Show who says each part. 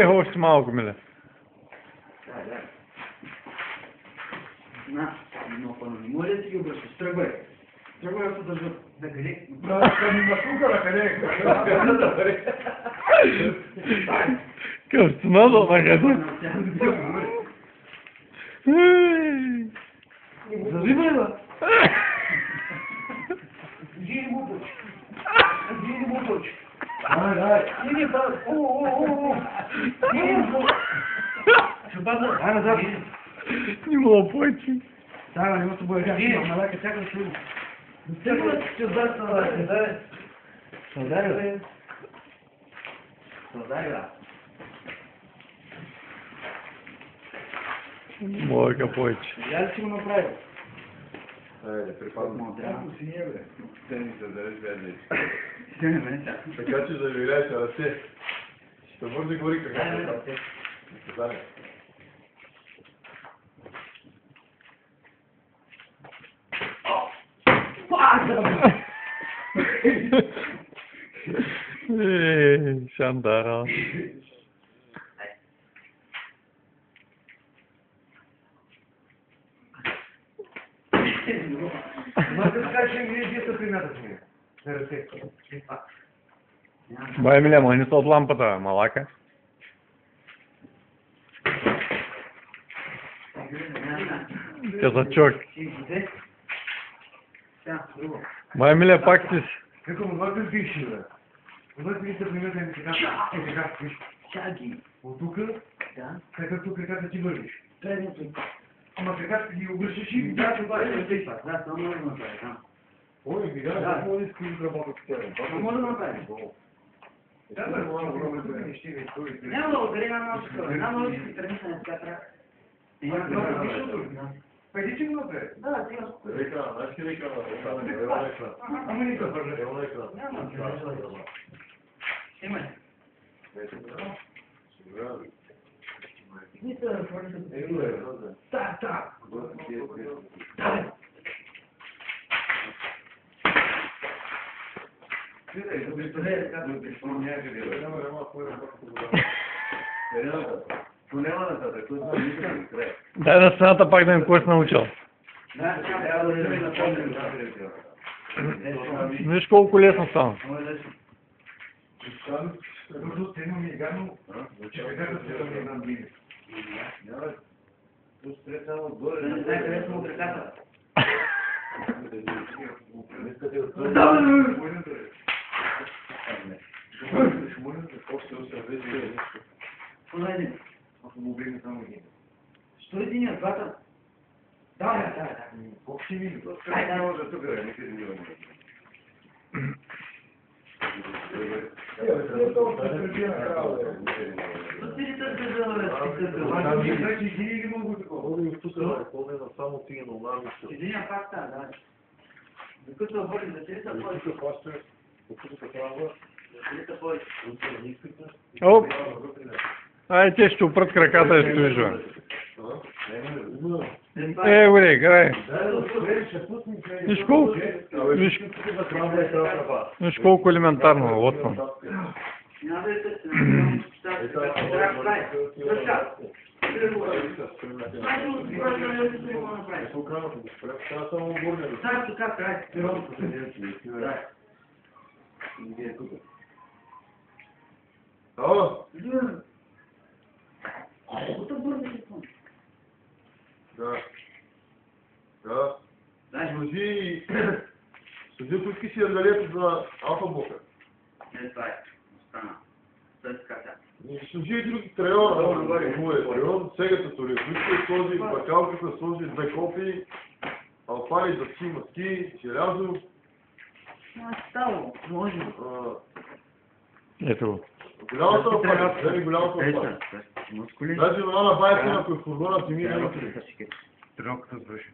Speaker 1: Още малко, миле.
Speaker 2: На, но не може да си ги обръщаш. Тръгвай. Тръгвай да се държат. Да къде?
Speaker 3: Да ми насука на къде.
Speaker 1: Къвто надо, на къде?
Speaker 2: Зазивай, бе! Иди не му точи. Иди не му точи.
Speaker 3: Дай.
Speaker 2: Иди, бе! Иди не му точи. Чупата, ай назад.
Speaker 1: Не мога повече.
Speaker 2: Да, не му се боя. Малака, чакай да чуем. Ще дай създаде, дай. Създаде, бе. Създаде, бе.
Speaker 1: Мога повече.
Speaker 2: Я ли си го направил?
Speaker 3: Айде, припадна.
Speaker 2: Трябва
Speaker 3: си не, бе. Те ни се дадеш бедни.
Speaker 2: Ще не мене чакай.
Speaker 3: Така че завиряйте ръце. Ще може да говори така. Задай.
Speaker 1: Шандара.
Speaker 3: Можете да кажете ингредиента при нас ми. На ръце.
Speaker 1: Бай, миле, ма не са от лампата, малака. Казачок. Бай, миле, пак ти си.
Speaker 3: Како много виши, бе. Когато ви се примете ми така, така, виж.
Speaker 2: Чаги.
Speaker 3: От тук,
Speaker 2: Да.
Speaker 3: така тук краката ти вървиш.
Speaker 2: Предното.
Speaker 3: Ама краката ги обръщаш и...
Speaker 2: Да, това е да изпад. Да, това може да направи.
Speaker 3: Ой, видя, да, може да искаш да работя с тебе.
Speaker 2: Това може да направи.
Speaker 3: Да, бе, може да не ще ви стои.
Speaker 2: Няма да удари на малко скоро. Няма да си тръгнеш на така трябва.
Speaker 3: Пайди, че го направи.
Speaker 2: Да, сега.
Speaker 3: Екран, знаеш ли екран? Ево екран. Ама не да върне. Ево екран.
Speaker 2: Няма. Имай. Нищо да хвърли. Так, так.
Speaker 1: Дай на стената пак да им кой си научил. Виж колко лесно стана.
Speaker 3: Защото те имам и гано, че бегата се да ми една били.
Speaker 2: Не знае къде съм от ръката. Понеди.
Speaker 3: Ако му бегне само един.
Speaker 2: Що един от двата? Да.
Speaker 3: Колко ще ми?
Speaker 2: Айде, да.
Speaker 3: Може тук да никъде не има.
Speaker 2: Единия пак става, да. Докато води за целица повече.
Speaker 1: Оп! Ай, те ще опрат краката и стоиш, бе. Бре, край. Виж колко елементарно, вот съм.
Speaker 2: Няма да е
Speaker 3: Служи пуски си разгалето за алфа-бока.
Speaker 2: Не, това е. Остана.
Speaker 3: Служи и други трайона. Трайон, сегата толи. Пуски сложи, бакалката сложи, две копии, алфари, дъвки, маски, желязо.
Speaker 2: Стало, може.
Speaker 1: Ето го.
Speaker 3: Голямата алфари, вземи голямата алфари. Даже на една байка, ако е фургона, ти ми е на
Speaker 2: Тренировката свърши.